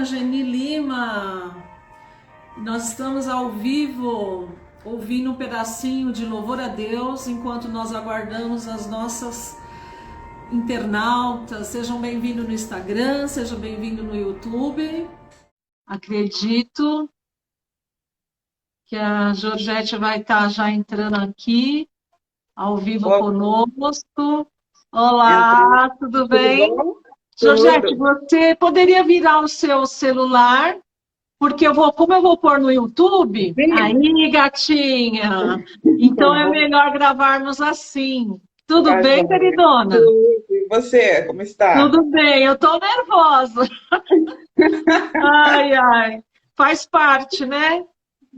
dia, Geni Lima. Nós estamos ao vivo, ouvindo um pedacinho de louvor a Deus, enquanto nós aguardamos as nossas internautas. Sejam bem-vindos no Instagram, sejam bem-vindos no YouTube. Acredito que a Georgette vai estar já entrando aqui, ao vivo conosco. Olá, tudo bem? Bom? Georgette, Tudo. você poderia virar o seu celular, porque como eu vou pôr no YouTube, Sim, aí, gatinha, então é bom, melhor gravarmos assim. Tudo tá bem, joia. queridona? Tudo. E você, como está? Tudo bem, eu tô nervosa. Ai, ai. Faz parte, né?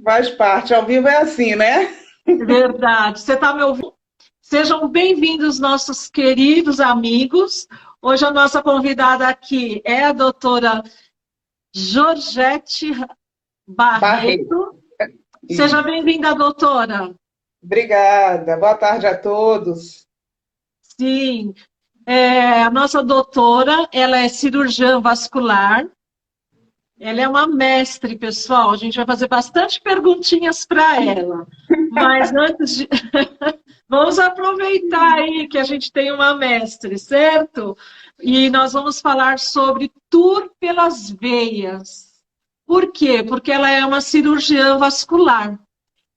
Faz parte, ao vivo é assim, né? Verdade. Você está me ouvindo? Sejam bem-vindos, nossos queridos amigos. Hoje a nossa convidada aqui é a doutora Georgette Barreto. Barreto. Seja Isso. bem-vinda, doutora. Obrigada. Boa tarde a todos. Sim, a nossa doutora, ela é cirurgiã vascular, ela é uma mestre, pessoal. A gente vai fazer bastante perguntinhas para ela. Mas antes de... Vamos aproveitar aí que a gente tem uma mestre, certo? E nós vamos falar sobre tour pelas veias. Por quê? Porque ela é uma cirurgiã vascular.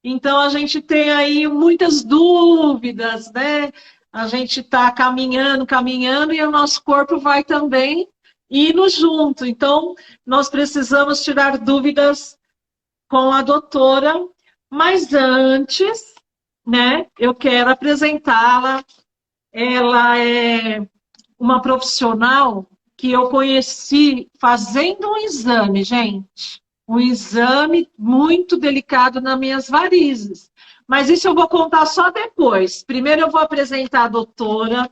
Então, a gente tem aí muitas dúvidas, né? A gente está caminhando, caminhando, e o nosso corpo vai também indo junto. Então, nós precisamos tirar dúvidas com a doutora, mas antes, né, eu quero apresentá-la. Ela é uma profissional que eu conheci fazendo um exame, gente. Um exame muito delicado nas minhas varizes. Mas isso eu vou contar só depois. Primeiro eu vou apresentar a doutora,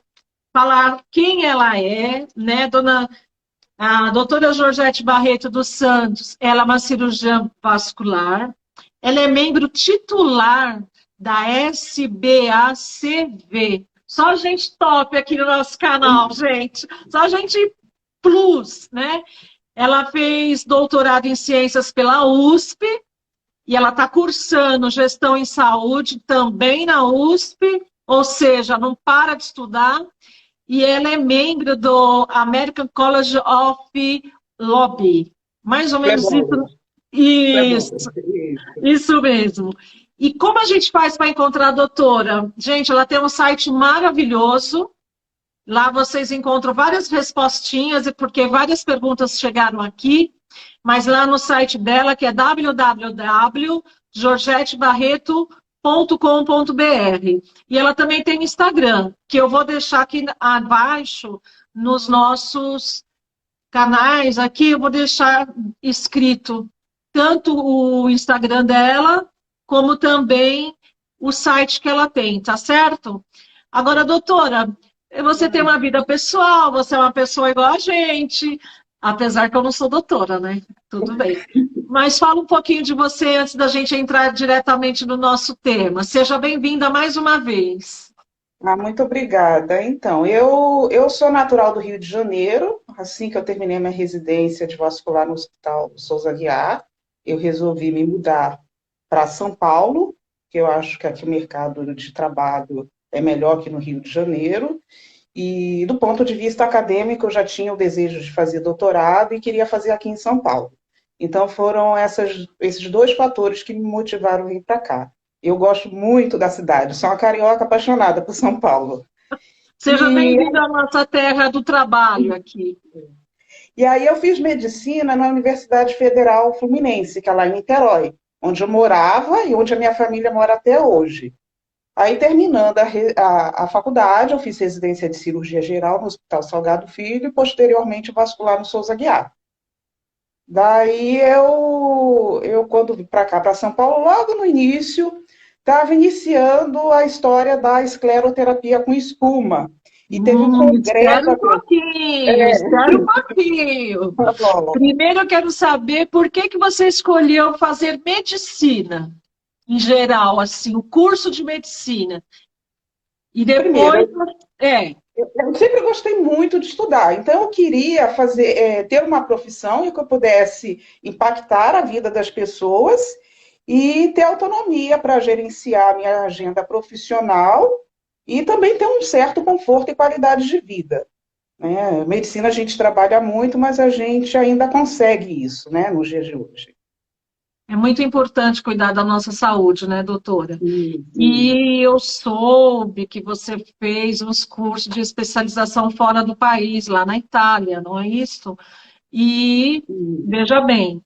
falar quem ela é, né, a doutora Georgette Barreto dos Santos. Ela é uma cirurgiã vascular. Ela é membro titular da SBACV. Só gente top aqui no nosso canal, gente. Só gente plus, né? Ela fez doutorado em ciências pela USP e ela está cursando gestão em saúde também na USP, ou seja, não para de estudar. E ela é membro do American College of Lobby. Mais ou Isso é menos bom. isso. Isso é bom. Isso. Isso. Isso mesmo. E como a gente faz para encontrar a doutora? Gente, ela tem um site maravilhoso. Lá vocês encontram várias respostinhas, porque várias perguntas chegaram aqui. Mas lá no site dela, que é www.georgettebarreto.com.br. E ela também tem Instagram, que eu vou deixar aqui abaixo nos nossos canais. Aqui eu vou deixar escrito tanto o Instagram dela, como também o site que ela tem, tá certo? Agora, doutora, você tem uma vida pessoal, você é uma pessoa igual a gente, apesar que eu não sou doutora, né? Tudo bem. Mas fala um pouquinho de você antes da gente entrar diretamente no nosso tema. Seja bem-vinda mais uma vez. Muito obrigada. Então, eu sou natural do Rio de Janeiro. Assim que eu terminei minha residência de vascular no Hospital Souza Aguiar, eu resolvi me mudar para São Paulo, que eu acho que aqui o mercado de trabalho é melhor que no Rio de Janeiro. E do ponto de vista acadêmico, eu já tinha o desejo de fazer doutorado e queria fazer aqui em São Paulo. Então foram esses dois fatores que me motivaram a vir para cá. Eu gosto muito da cidade, sou uma carioca apaixonada por São Paulo. Seja E, bem-vinda à nossa terra do trabalho aqui. e aí eu fiz medicina na Universidade Federal Fluminense, que é lá em Niterói, onde eu morava e onde a minha família mora até hoje. Aí, terminando a faculdade, eu fiz residência de cirurgia geral no Hospital Salgado Filho e, posteriormente, vascular no Souza Aguiar. Daí, quando vim para cá, para São Paulo, logo no início, estava iniciando a história da escleroterapia com espuma. E teve um Espera congresso um aqui. pouquinho, É, espera um pouquinho. tá bom. Primeiro eu quero saber por que que você escolheu fazer medicina, em geral, assim, o curso de medicina. E Primeiro, depois, é. Eu sempre gostei muito de estudar, então eu queria ter uma profissão em que eu pudesse impactar a vida das pessoas e ter autonomia para gerenciar a minha agenda profissional e também ter um certo conforto e qualidade de vida, né? Medicina a gente trabalha muito, mas a gente ainda consegue isso, né, nos dias de hoje. É muito importante cuidar da nossa saúde, né, doutora? Sim, sim, E eu soube que você fez uns cursos de especialização fora do país, lá na Itália, não é isso? E sim. veja bem,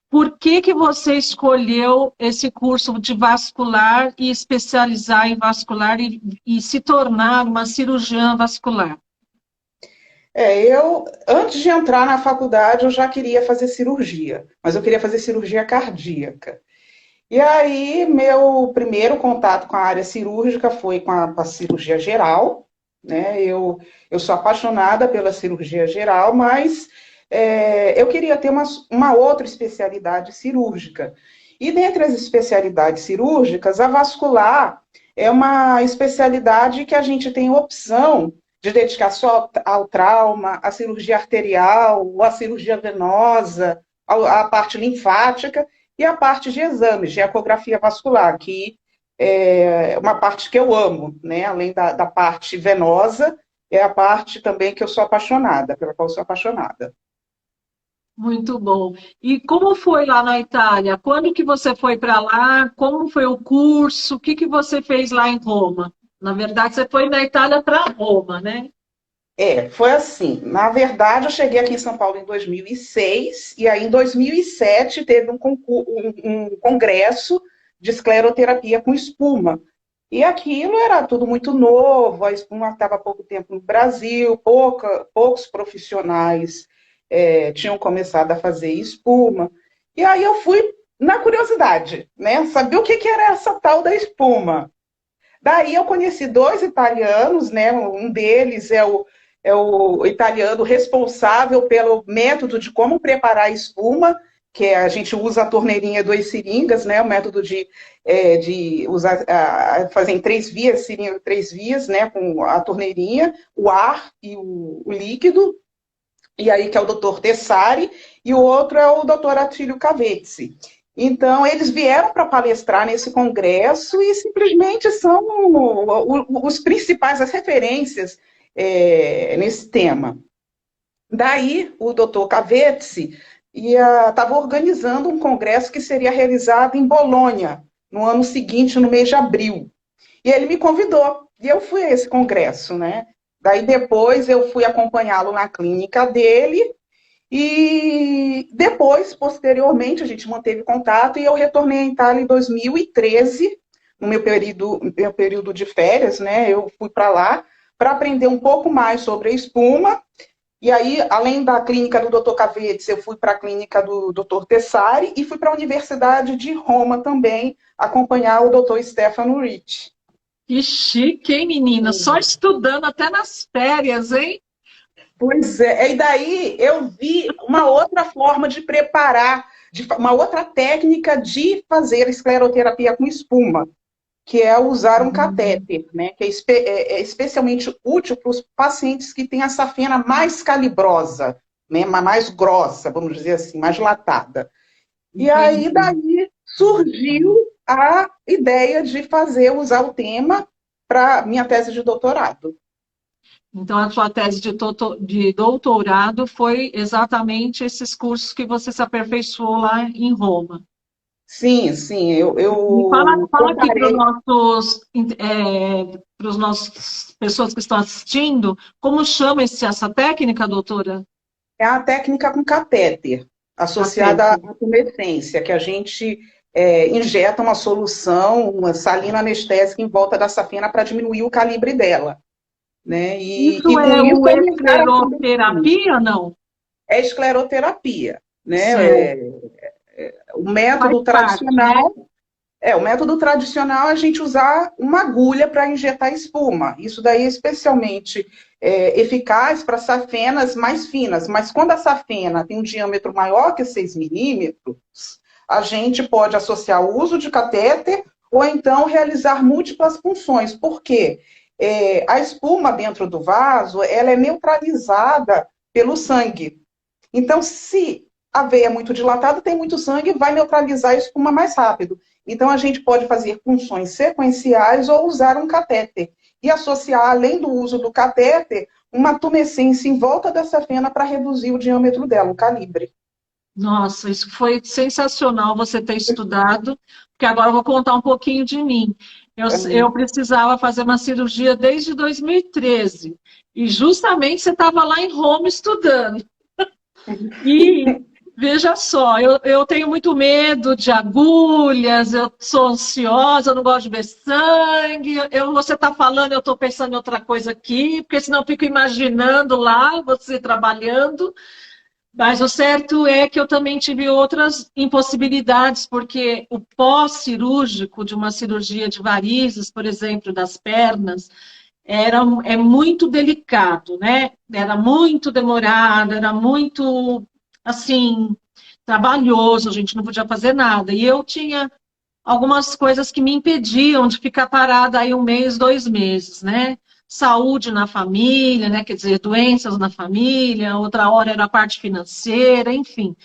por que que você escolheu esse curso de vascular e especializar em vascular e se tornar uma cirurgiã vascular? Antes de entrar na faculdade, eu já queria fazer cirurgia, mas eu queria fazer cirurgia cardíaca. E aí, meu primeiro contato com a área cirúrgica foi com a cirurgia geral, né? Eu sou apaixonada pela cirurgia geral, mas eu queria ter uma outra especialidade cirúrgica. E dentre as especialidades cirúrgicas, a vascular é uma especialidade que a gente tem opção de dedicar só ao trauma, à cirurgia arterial, à cirurgia venosa, à parte linfática e a parte de exames, de ecografia vascular, que é uma parte que eu amo, né? Além da parte venosa, é a parte também que eu sou apaixonada, pela qual eu sou apaixonada. Muito bom. E como foi lá na Itália? Quando que você foi para lá? Como foi o curso? O que que você fez lá em Roma? Na verdade, você foi na Itália para Roma, né? Foi assim. Na verdade, eu cheguei aqui em São Paulo em 2006, e aí em 2007 teve um congresso de escleroterapia com espuma. E aquilo era tudo muito novo, a espuma estava há pouco tempo no Brasil, poucos profissionais tinham começado a fazer espuma. E aí eu fui na curiosidade, né? Saber o que, que era essa tal da espuma. Daí eu conheci dois italianos, né? Um deles é o italiano responsável pelo método de como preparar a espuma, que a gente usa a torneirinha 2 seringas, né? O método de usar, fazer em 3 vias, seringa 3 vias, né? Com a torneirinha, o ar e o líquido, e aí que é o doutor Tessari, e o outro é o doutor Attilio Cavezzi. Então, eles vieram para palestrar nesse congresso e simplesmente são os principais, as referências nesse tema. Daí, o doutor Cavezzi estava organizando um congresso que seria realizado em Bolonha, no ano seguinte, no mês de abril. E ele me convidou, e eu fui a esse congresso, né? Daí, depois, eu fui acompanhá-lo na clínica dele, e depois, posteriormente, a gente manteve contato e eu retornei à Itália em 2013, no meu período de férias, né? Eu fui para lá para aprender um pouco mais sobre a espuma. E aí, além da clínica do Dr. Cavetes, eu fui para a clínica do Dr. Tessari e fui para a Universidade de Roma também acompanhar o Dr. Stefano Ricci. Que chique, hein, menina? Só estudando até nas férias, hein? Pois é, e daí eu vi uma outra forma de preparar, uma outra técnica de fazer escleroterapia com espuma, que é usar um catéter, né? Que é especialmente útil para os pacientes que têm a safena mais calibrosa, né? Mais grossa, vamos dizer assim, mais latada. E aí Entendi. daí surgiu a ideia de usar o tema para minha tese de doutorado. Então, a sua tese de doutorado foi exatamente esses cursos que você se aperfeiçoou lá em Roma. Sim, sim, eu, Me fala, eu fala aqui comparei. para os nossos pessoas que estão assistindo, como chama essa técnica, doutora? É a técnica com catéter, associada à Catéter. tumescência, que a gente injeta uma solução, uma salina anestésica em volta da safena para diminuir o calibre dela, né? E Isso com é isso o aumentar a tumescência. escleroterapia, não? É escleroterapia, né? Certo. O Faz método parte, né? tradicional o método tradicional é a gente usar uma agulha para injetar espuma. Isso daí é especialmente eficaz para safenas mais finas. Mas quando a safena tem um diâmetro maior que 6 milímetros, a gente pode associar o uso de catéter ou então realizar múltiplas punções. Por quê? a espuma dentro do vaso, ela é neutralizada pelo sangue. Então, se a veia é muito dilatada, tem muito sangue, vai neutralizar a espuma mais rápido. Então, a gente pode fazer punções sequenciais ou usar um catéter. E associar, além do uso do catéter, uma tumescência em volta dessa fenda para reduzir o diâmetro dela, o calibre. Nossa, isso foi sensacional você ter estudado, porque agora eu vou contar um pouquinho de mim. Eu precisava fazer uma cirurgia desde 2013, e justamente você estava lá em Roma estudando. E veja só, eu tenho muito medo de agulhas, eu sou ansiosa, eu não gosto de ver sangue. Você está falando, eu estou pensando em outra coisa aqui, porque senão eu fico imaginando lá você trabalhando. Mas o certo é que eu também tive outras impossibilidades, porque o pós-cirúrgico de uma cirurgia de varizes, por exemplo, das pernas, é muito delicado, né? Era muito demorado, era muito, assim, trabalhoso, a gente não podia fazer nada. E eu tinha algumas coisas que me impediam de ficar parada aí 1 mês, 2 meses, né? Saúde na família, né? Quer dizer, doenças na família, outra hora era a parte financeira, enfim.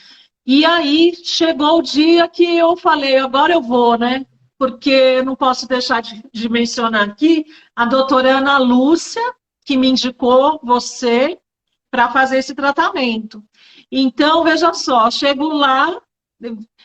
E aí chegou o dia que eu falei, agora eu vou, né? Porque eu não posso deixar de mencionar aqui a doutora Ana Lúcia, que me indicou você para fazer esse tratamento. Então, veja só, chego lá,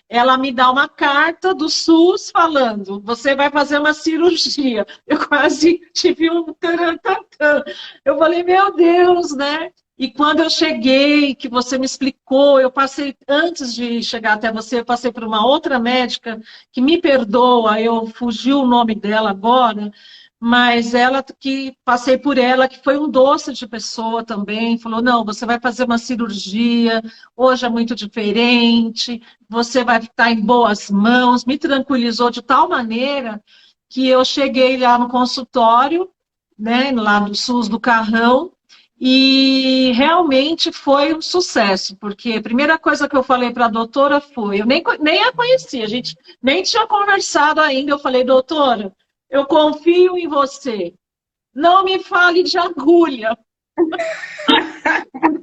ela me dá uma carta do SUS falando, você vai fazer uma cirurgia. Eu quase tive um tarantantã. Eu falei, meu Deus, né? E quando eu cheguei, que você me explicou, eu passei, antes de chegar até você, eu passei por uma outra médica, que me perdoa, eu fugi o nome dela agora, mas ela que passei por ela, que foi um doce de pessoa também, falou, não, você vai fazer uma cirurgia, hoje é muito diferente, você vai estar em boas mãos, me tranquilizou de tal maneira que eu cheguei lá no consultório, né, lá do SUS do Carrão, e realmente foi um sucesso, porque a primeira coisa que eu falei para a doutora foi, eu nem a conhecia, a gente nem tinha conversado ainda, eu falei, doutora, eu confio em você, não me fale de agulha,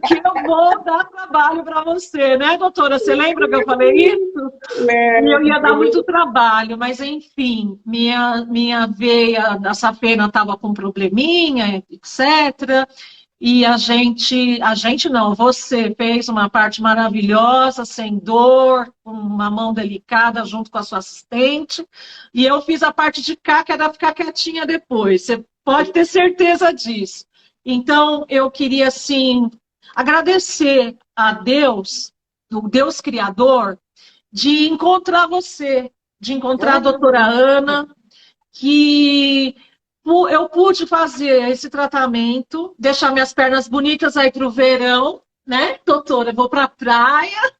que eu vou dar trabalho para você, né, doutora? Você lembra que eu falei isso? E eu ia dar muito trabalho, mas enfim, minha veia da safena estava com probleminha, etc. E a gente não, você fez uma parte maravilhosa, sem dor, com uma mão delicada junto com a sua assistente, e eu fiz a parte de cá, que era ficar quietinha depois, você pode ter certeza disso. Então, eu queria, assim, agradecer a Deus, o Deus Criador, de encontrar você, de encontrar a doutora Ana, que eu pude fazer esse tratamento, deixar minhas pernas bonitas aí para o verão, né, doutora? Eu vou para a praia.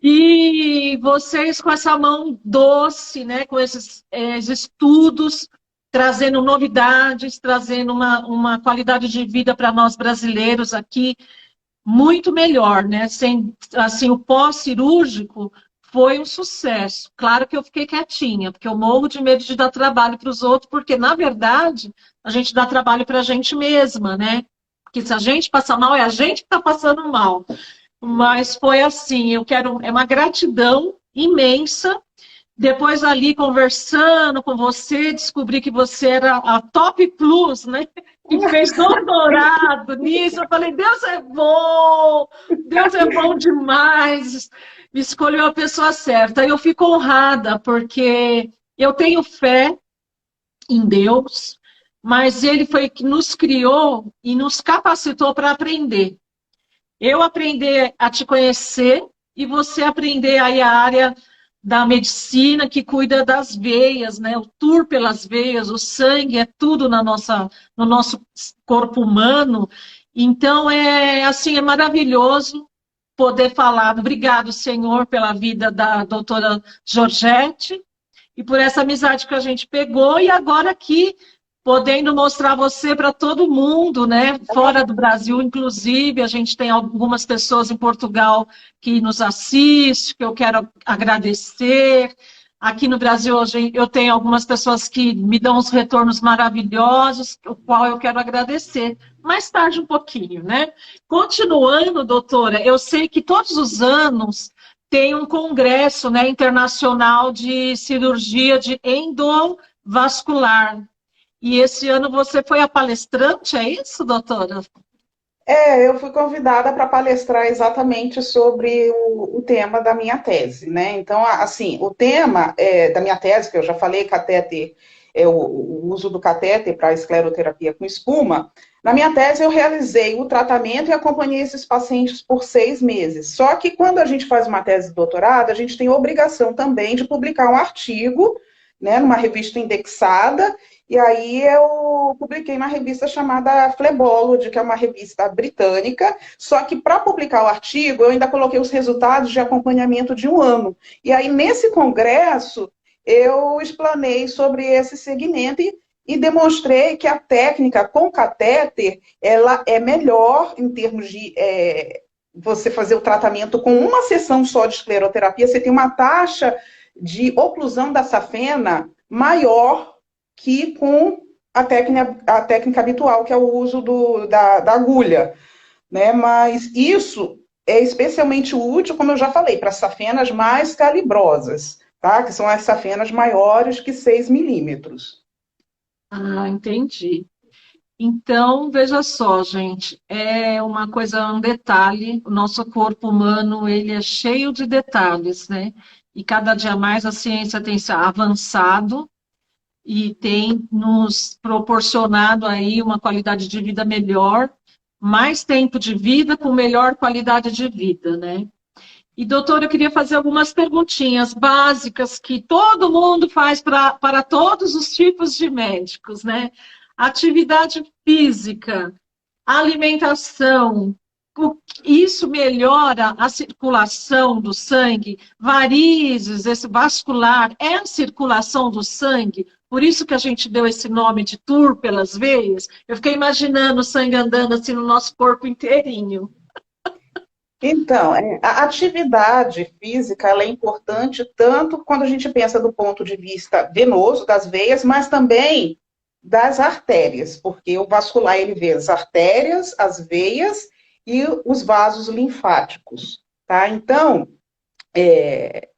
E vocês com essa mão doce, né, com esses estudos, trazendo novidades, trazendo uma qualidade de vida para nós brasileiros aqui muito melhor, né? Sem, assim, o pós-cirúrgico foi um sucesso. Claro que eu fiquei quietinha, porque eu morro de medo de dar trabalho para os outros, porque, na verdade, a gente dá trabalho para a gente mesma, né? Porque se a gente passa mal, é a gente que está passando mal. Mas foi assim, é uma gratidão imensa. Depois ali conversando com você, descobri que você era a Top Plus, né? Que fez doutorado nisso. Eu falei, Deus é bom demais. Me escolheu a pessoa certa. Eu fico honrada, porque eu tenho fé em Deus, mas Ele foi que nos criou e nos capacitou para aprender. Eu aprender a te conhecer e você aprender aí a área da medicina que cuida das veias, né? O tour pelas veias, o sangue é tudo no nosso corpo humano. Então, assim, é maravilhoso poder falar. Obrigado, Senhor, pela vida da doutora Georgette e por essa amizade que a gente pegou. E agora aqui, podendo mostrar você para todo mundo, né? Fora do Brasil, inclusive, a gente tem algumas pessoas em Portugal que nos assistem, que eu quero agradecer. Aqui no Brasil, hoje, eu tenho algumas pessoas que me dão uns retornos maravilhosos, o qual eu quero agradecer. Mais tarde, um pouquinho, né? Continuando, doutora, eu sei que todos os anos tem um congresso, né, internacional de cirurgia de endovascular. E esse ano você foi a palestrante, é isso, doutora? Eu fui convidada para palestrar exatamente sobre o tema da minha tese, né? Então, assim, o tema da minha tese, que eu já falei, catéter, o uso do catéter para escleroterapia com espuma. Na minha tese, eu realizei o tratamento e acompanhei esses pacientes por 6 meses. Só que quando a gente faz uma tese de doutorado, a gente tem obrigação também de publicar um artigo, né, numa revista indexada, e aí eu publiquei na revista chamada Phlebology, que é uma revista britânica, só que para publicar o artigo, eu ainda coloquei os resultados de acompanhamento de um ano. E aí, nesse congresso, eu explanei sobre esse segmento e demonstrei que a técnica com catéter, ela é melhor em termos de você fazer o tratamento com uma sessão só de escleroterapia, você tem uma taxa de oclusão da safena maior que com a técnica habitual, que é o uso da agulha, né? Mas isso é especialmente útil, como eu já falei, para safenas mais calibrosas, tá? Que são as safenas maiores que 6 milímetros. Ah, entendi. Então, veja só, gente, é uma coisa, um detalhe, o nosso corpo humano, ele é cheio de detalhes, né? E cada dia mais a ciência tem se avançado e tem nos proporcionado aí uma qualidade de vida melhor, mais tempo de vida com melhor qualidade de vida, né? E, doutora, eu queria fazer algumas perguntinhas básicas que todo mundo faz para todos os tipos de médicos, né? Atividade física, alimentação, isso melhora a circulação do sangue, varizes, esse vascular, é a circulação do sangue, por isso que a gente deu esse nome de tour pelas veias. Eu fiquei imaginando o sangue andando assim no nosso corpo inteirinho. Então, a atividade física ela é importante tanto quando a gente pensa do ponto de vista venoso, das veias, mas também das artérias, porque o vascular ele vê as artérias, as veias e os vasos linfáticos, tá? Então,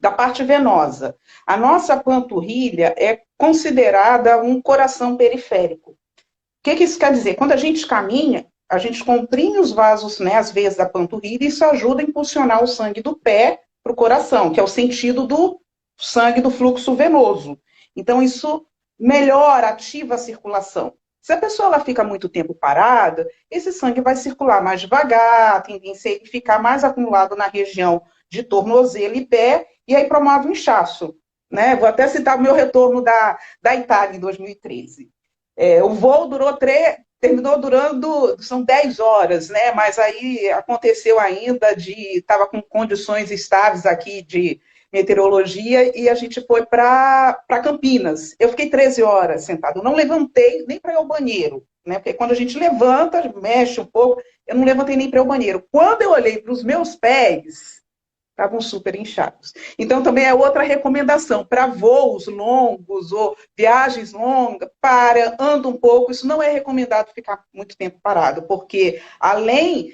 da parte venosa, a nossa panturrilha é considerada um coração periférico. O que isso quer dizer? Quando a gente caminha, a gente comprime os vasos, né, as veias da panturrilha, e isso ajuda a impulsionar o sangue do pé para o coração, que é o sentido do sangue do fluxo venoso. Então, isso melhora, ativa a circulação. Se a pessoa ela fica muito tempo parada, esse sangue vai circular mais devagar, a tendência é ele ficar mais acumulado na região de tornozelo e pé, e aí promove um inchaço. Né? Vou até citar o meu retorno da Itália em 2013. O voo terminou durando, são 10 horas, né? Mas aí aconteceu ainda estava com condições estáveis aqui de meteorologia e a gente foi para Campinas. Eu fiquei 13 horas sentado, eu não levantei nem para ir ao banheiro, né? Porque quando a gente levanta, mexe um pouco, eu não levantei nem para ir ao banheiro. Quando eu olhei para os meus pés, estavam super inchados. Então, também é outra recomendação para voos longos ou viagens longas, anda um pouco. Isso não é recomendado ficar muito tempo parado, porque além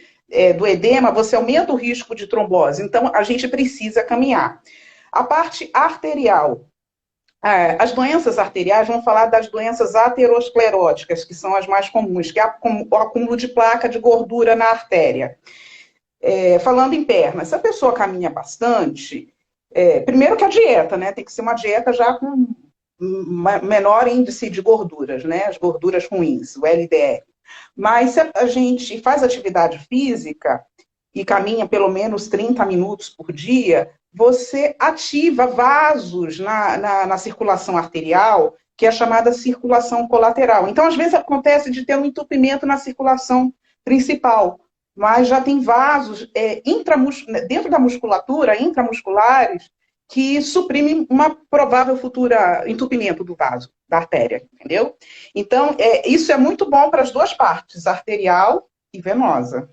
do edema, você aumenta o risco de trombose. Então, a gente precisa caminhar. A parte arterial. As doenças arteriais, vamos falar das doenças ateroscleróticas, que são as mais comuns, que é o acúmulo de placa de gordura na artéria. Falando em pernas, se a pessoa caminha bastante, primeiro que a dieta, né? Tem que ser uma dieta já com menor índice de gorduras, né? As gorduras ruins, o LDL. Mas se a gente faz atividade física e caminha pelo menos 30 minutos por dia, você ativa vasos na circulação arterial, que é a chamada circulação colateral. Então, às vezes, acontece de ter um entupimento na circulação principal, mas já tem vasos dentro da musculatura, intramusculares, que suprimem uma provável futura entupimento do vaso, da artéria, entendeu? Então, isso é muito bom para as duas partes, arterial e venosa.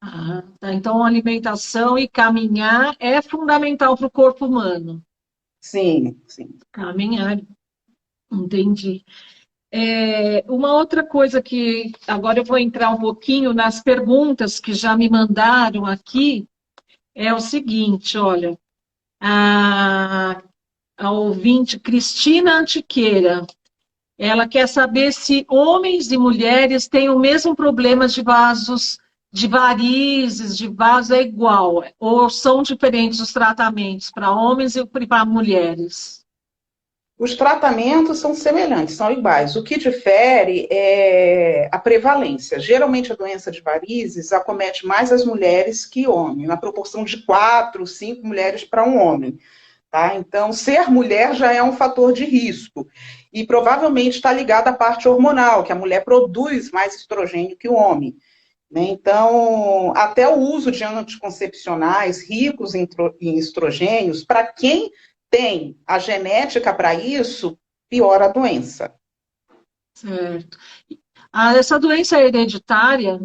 Tá. Então, alimentação e caminhar é fundamental para o corpo humano. Sim, sim. Caminhar, entendi. Uma outra coisa que agora eu vou entrar um pouquinho nas perguntas que já me mandaram aqui é o seguinte, olha, a, a ouvinte Cristina Antiqueira, ela quer saber se homens e mulheres têm o mesmo problema de vasos, de varizes, de vaso é igual, ou são diferentes os tratamentos para homens e para mulheres. Os tratamentos são semelhantes, são iguais. O que difere é a prevalência. Geralmente, a doença de varizes acomete mais as mulheres que homens, na proporção de 4, 5 mulheres para um homem. Tá? Então, ser mulher já é um fator de risco. E provavelmente está ligado à parte hormonal, que a mulher produz mais estrogênio que o homem. Né? Então, até o uso de anticoncepcionais ricos em estrogênios, para quem tem a genética para isso, piora a doença. Certo. Essa doença é hereditária?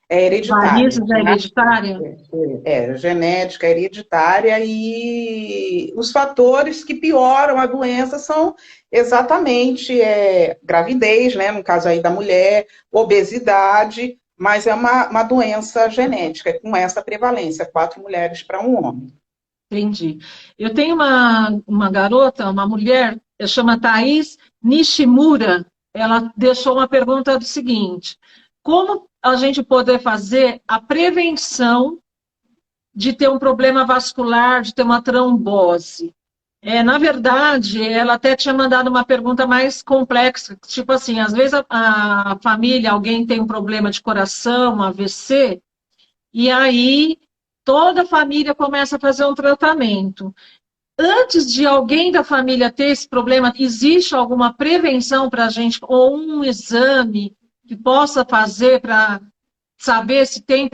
É hereditária. Varizes é hereditária? Genética, hereditária, e os fatores que pioram a doença são exatamente gravidez, né, no caso aí da mulher, obesidade, mas é uma doença genética, com essa prevalência, 4 mulheres para um homem. Entendi. Eu tenho uma garota, uma mulher, chama Thaís Nishimura. Ela deixou uma pergunta do seguinte: como a gente poder fazer a prevenção de ter um problema vascular, de ter uma trombose? Na verdade, ela até tinha mandado uma pergunta mais complexa, tipo assim, às vezes a família, alguém tem um problema de coração, um AVC, e aí toda a família começa a fazer um tratamento. Antes de alguém da família ter esse problema, existe alguma prevenção para a gente, ou um exame que possa fazer para saber se tem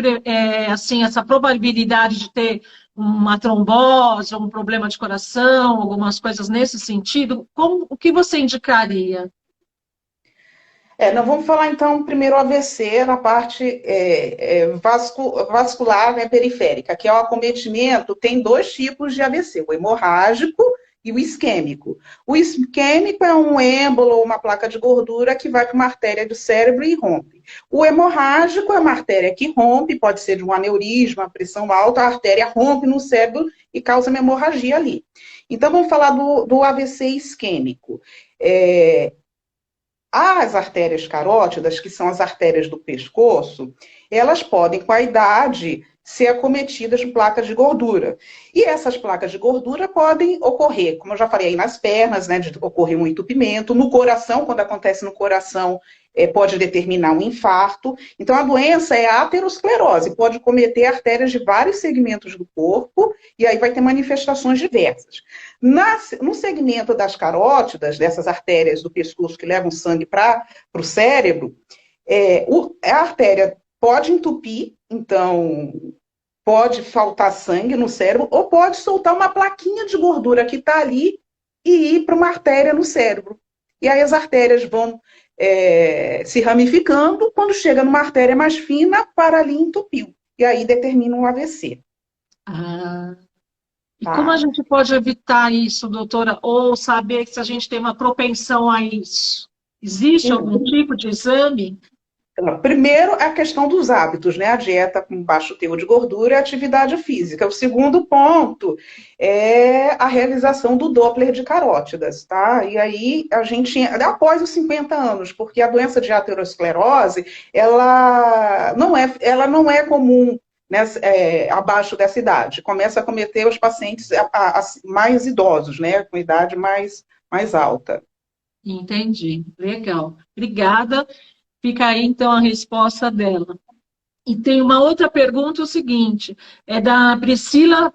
assim, essa probabilidade de ter uma trombose, um problema de coração, algumas coisas nesse sentido? O que você indicaria? Nós vamos falar então primeiro o AVC na parte vascular, né, periférica, que é o acometimento, tem 2 tipos de AVC, o hemorrágico e o isquêmico. O isquêmico é um êmbolo ou uma placa de gordura que vai para uma artéria do cérebro e rompe. O hemorrágico é uma artéria que rompe, pode ser de um aneurisma, pressão alta, a artéria rompe no cérebro e causa uma hemorragia ali. Então vamos falar do AVC isquêmico. As artérias carótidas, que são as artérias do pescoço, elas podem, com a idade, ser acometidas de placas de gordura. E essas placas de gordura podem ocorrer, como eu já falei aí, nas pernas, né, de ocorrer um entupimento, no coração, quando acontece no coração, pode determinar um infarto. Então, a doença é a aterosclerose, pode cometer artérias de vários segmentos do corpo, e aí vai ter manifestações diversas. No segmento das carótidas, dessas artérias do pescoço que levam sangue para o cérebro, a artéria pode entupir, então pode faltar sangue no cérebro, ou pode soltar uma plaquinha de gordura que está ali e ir para uma artéria no cérebro. E aí as artérias vão se ramificando, quando chega numa artéria mais fina, para ali entupiu. E aí determina um AVC. Ah, e como a Tá? gente pode evitar isso, doutora? Ou saber se a gente tem uma propensão a isso? Existe algum tipo de exame? Primeiro, a questão dos hábitos, né? A dieta com baixo teor de gordura e a atividade física. O segundo ponto é a realização do Doppler de carótidas, tá? E aí, a gente, após os 50 anos, porque a doença de aterosclerose, ela não é comum, né, abaixo dessa idade. Começa a acometer os pacientes mais idosos, né? Com idade mais alta. Entendi. Legal. Obrigada. Fica aí, então, a resposta dela. E tem uma outra pergunta, o seguinte, é da Priscila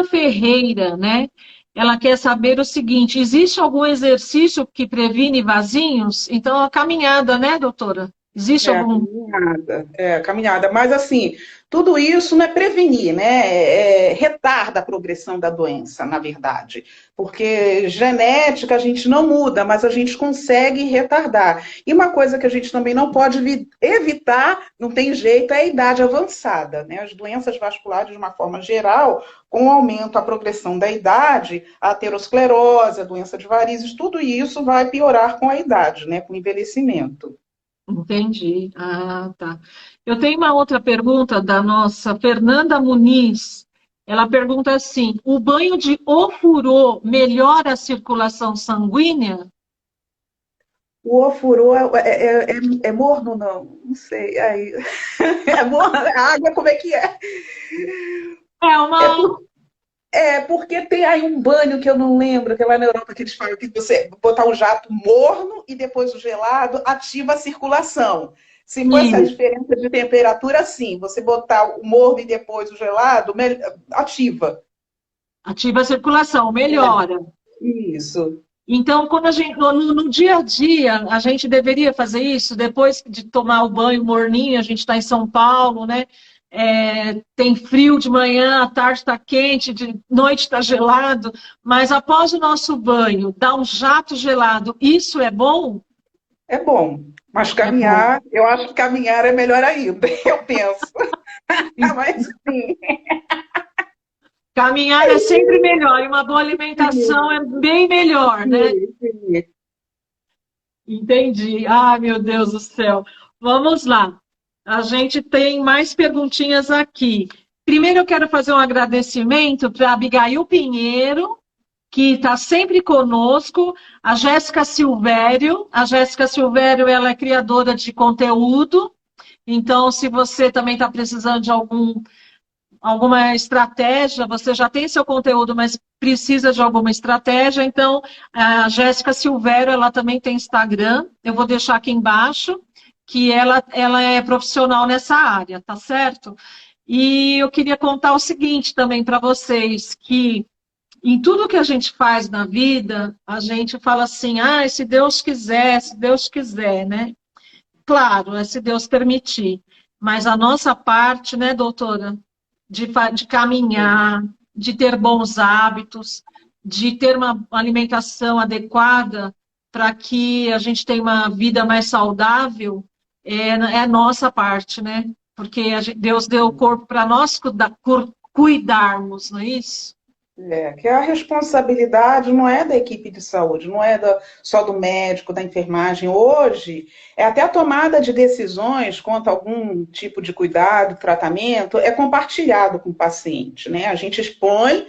Ferreira, né? Ela quer saber o seguinte, existe algum exercício que previne vasinhos? Então, a caminhada, né, doutora? Existe É, a algum... caminhada, a caminhada. Mas, assim, Tudo isso não é prevenir, né? Retarda a progressão da doença, na verdade. Porque genética a gente não muda, mas a gente consegue retardar. E uma coisa que a gente também não pode evitar, não tem jeito, é a idade avançada, né? As doenças vasculares, de uma forma geral, com o aumento, a progressão da idade, a aterosclerose, a doença de varizes, tudo isso vai piorar com a idade, né? Com o envelhecimento. Entendi. Ah, tá. Eu tenho uma outra pergunta da nossa Fernanda Muniz. Ela pergunta assim: o banho de ofurô melhora a circulação sanguínea? O ofurô é morno, não? Não sei. Aí, é morno? A água, como é que é? É É, uma. porque tem aí um banho que eu não lembro, que é lá na Europa que eles falam que você botar um jato morno e depois o gelado ativa a circulação. Se for essa Isso. diferença de temperatura, sim. Você botar o morno e depois o gelado, ativa. Ativa a circulação, melhora. Isso. Então, quando a gente, no dia a dia, a gente deveria fazer isso, depois de tomar o banho morninho, a gente está em São Paulo, né? Tem frio de manhã, à tarde está quente, de noite está gelado, mas após o nosso banho, dar um jato gelado, isso é bom? É bom. Mas É bom. caminhar, eu acho que caminhar é melhor ainda, eu penso. Mas sim. Caminhar é sempre melhor, e uma boa alimentação é bem melhor, né? Sim, sim. Entendi. Ai, meu Deus do céu. Vamos lá. A gente tem mais perguntinhas aqui. Primeiro, eu quero fazer um agradecimento para a Abigail Pinheiro, que está sempre conosco, a Jéssica Silvério. A Jéssica Silvério, ela é criadora de conteúdo. Então, se você também está precisando de alguma estratégia, você já tem seu conteúdo, mas precisa de alguma estratégia, então a Jéssica Silvério, ela também tem Instagram, eu vou deixar aqui embaixo, que ela é profissional nessa área, tá certo? E eu queria contar o seguinte também para vocês, que em tudo que a gente faz na vida, a gente fala assim, se Deus quiser, né? Claro, é se Deus permitir. Mas a nossa parte, né, doutora? De caminhar, de ter bons hábitos, de ter uma alimentação adequada para que a gente tenha uma vida mais saudável, é a nossa parte, né? Porque Deus deu o corpo para nós cuidarmos, não é isso? Que a responsabilidade não é da equipe de saúde, não é só do médico, da enfermagem. Hoje, é até a tomada de decisões quanto a algum tipo de cuidado, tratamento, é compartilhado com o paciente, né? A gente expõe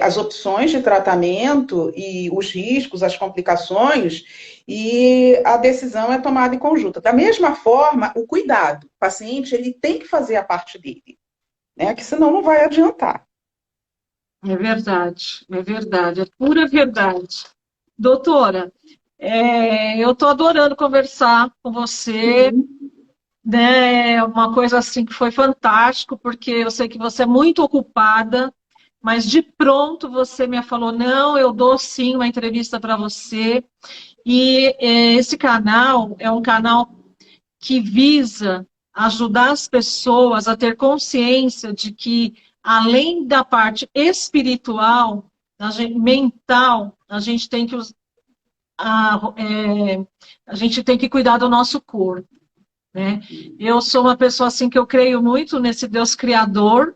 as opções de tratamento e os riscos, as complicações, e a decisão é tomada em conjunto. Da mesma forma, o cuidado. O paciente ele tem que fazer a parte dele, né? Que senão não vai adiantar. É pura verdade. Doutora, eu estou adorando conversar com você, né? É uma coisa assim que foi fantástico, porque eu sei que você é muito ocupada, mas de pronto você me falou, não, eu dou sim uma entrevista para você. E esse canal é um canal que visa ajudar as pessoas a ter consciência de que, além da parte espiritual, mental, a gente tem que cuidar do nosso corpo, né? Eu sou uma pessoa assim que eu creio muito nesse Deus criador,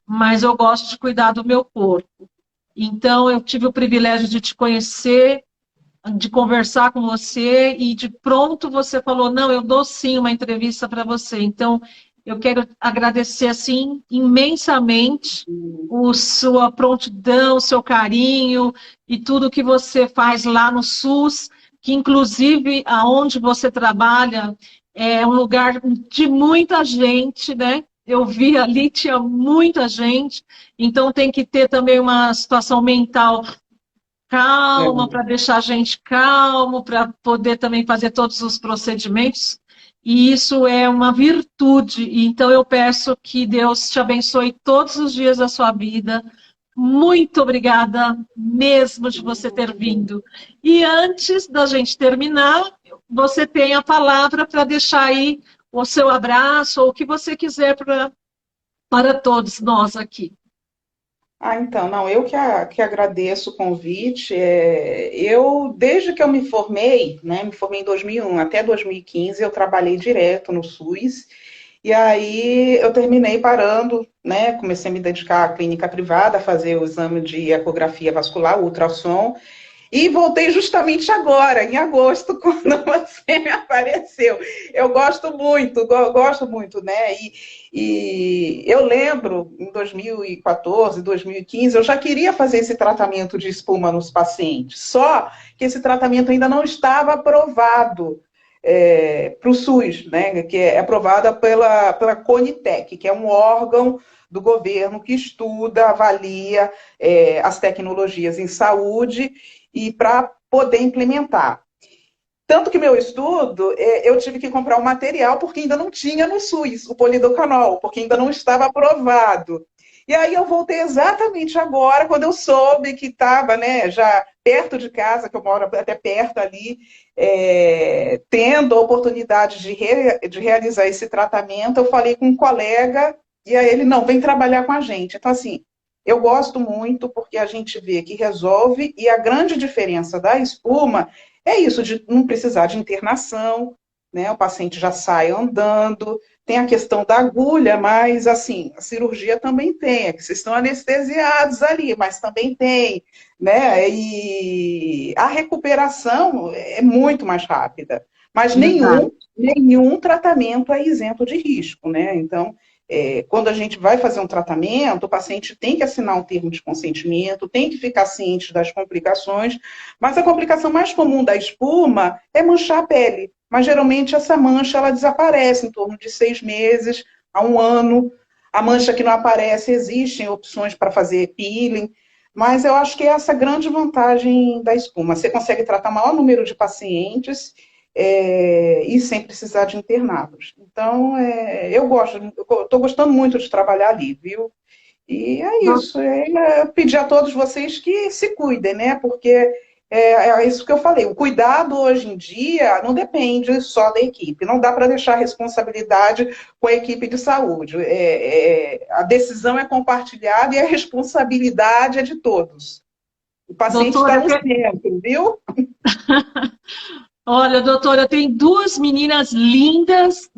mas eu gosto de cuidar do meu corpo. Então, eu tive o privilégio de te conhecer, de conversar com você e de pronto você falou, não, eu dou sim uma entrevista para você. Então, eu quero agradecer assim imensamente sua prontidão, o seu carinho e tudo que você faz lá no SUS, que inclusive aonde você trabalha é um lugar de muita gente, né? Eu vi ali, tinha muita gente, então tem que ter também uma situação mental calma, É. para deixar a gente calmo, para poder também fazer todos os procedimentos. E isso é uma virtude. Então eu peço que Deus te abençoe todos os dias da sua vida. Muito obrigada mesmo de você ter vindo. E antes da gente terminar, você tem a palavra para deixar aí o seu abraço ou o que você quiser para para todos nós aqui. Então, não, eu que agradeço o convite. Eu, desde que eu me formei, né, me formei em 2001 até 2015, eu trabalhei direto no SUS, e aí eu terminei parando, né, comecei a me dedicar à clínica privada, a fazer o exame de ecografia vascular, ultrassom, e voltei justamente agora, em agosto, quando você me apareceu. Eu gosto muito, né? E eu lembro, em 2014, 2015, eu já queria fazer esse tratamento de espuma nos pacientes, só que esse tratamento ainda não estava aprovado para o SUS, né? Que é aprovada pela Conitec, que é um órgão do governo que estuda, avalia as tecnologias em saúde e para poder implementar. Tanto que meu estudo, eu tive que comprar um material porque ainda não tinha no SUS o polidocanol, porque ainda não estava aprovado. E aí eu voltei exatamente agora, quando eu soube que estava, né, já perto de casa, que eu moro até perto ali, tendo a oportunidade de realizar esse tratamento, eu falei com um colega, e aí ele, não, vem trabalhar com a gente. Então, assim, eu gosto muito porque a gente vê que resolve, e a grande diferença da espuma é isso, de não precisar de internação, né? O paciente já sai andando, tem a questão da agulha, mas assim, a cirurgia também tem, é que vocês estão anestesiados ali, mas também tem, né? E a recuperação é muito mais rápida, mas Verdade. nenhum tratamento é isento de risco, né? Então, quando a gente vai fazer um tratamento, o paciente tem que assinar um termo de consentimento, tem que ficar ciente das complicações, mas a complicação mais comum da espuma é manchar a pele. Mas geralmente essa mancha ela desaparece em torno de 6 meses a um ano. A mancha que não aparece, existem opções para fazer peeling, mas eu acho que é essa grande vantagem da espuma. Você consegue tratar o maior número de pacientes e sem precisar de internados. Então, eu estou gostando muito de trabalhar ali, viu? E é isso, pedir a todos vocês que se cuidem, né? Porque é isso que eu falei, o cuidado hoje em dia não depende só da equipe, não dá para deixar a responsabilidade com a equipe de saúde. A decisão é compartilhada e a responsabilidade é de todos. O paciente está Doutora, no centro, viu? olha, doutora, tem duas meninas lindas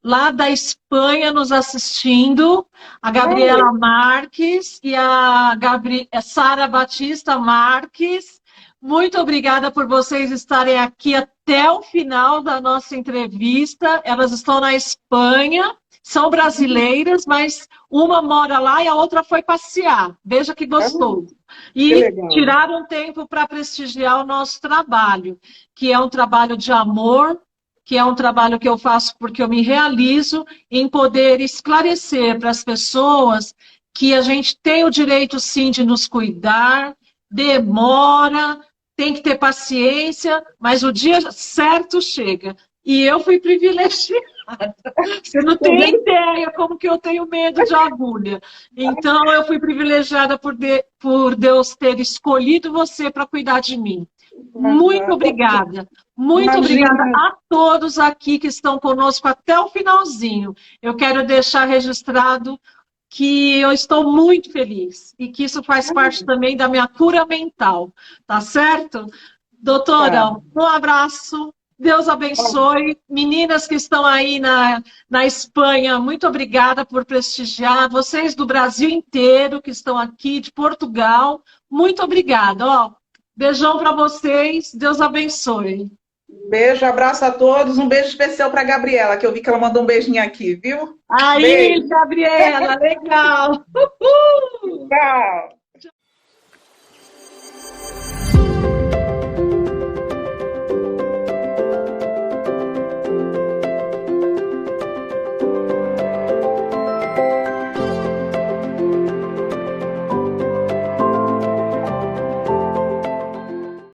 lá da Espanha nos assistindo, a Gabriela Marques e a Sara Batista Marques. Muito obrigada por vocês estarem aqui até o final da nossa entrevista. Elas estão na Espanha, são brasileiras, mas uma mora lá e a outra foi passear. Veja que gostoso. Que E legal. tiraram tempo para prestigiar o nosso trabalho, que é um trabalho de amor, que é um trabalho que eu faço porque eu me realizo em poder esclarecer para as pessoas que a gente tem o direito, sim, de nos cuidar, demora, tem que ter paciência, mas o dia certo chega. E eu fui privilegiada. Você não tem ideia como que eu tenho medo de agulha. Então, eu fui privilegiada por Deus ter escolhido você para cuidar de mim. Muito obrigada. Muito obrigada a todos aqui que estão conosco até o finalzinho. Eu quero deixar registrado que eu estou muito feliz e que isso faz parte também da minha cura mental, tá certo? Doutora, um abraço, Deus abençoe. Meninas que estão aí na Espanha, muito obrigada por prestigiar. Vocês do Brasil inteiro que estão aqui, de Portugal, muito obrigada. Ó, beijão para vocês, Deus abençoe. Beijo, abraço a todos. Um beijo especial para a Gabriela, que eu vi que ela mandou um beijinho aqui, viu? Aí, Beijo. Gabriela, legal. Tchau.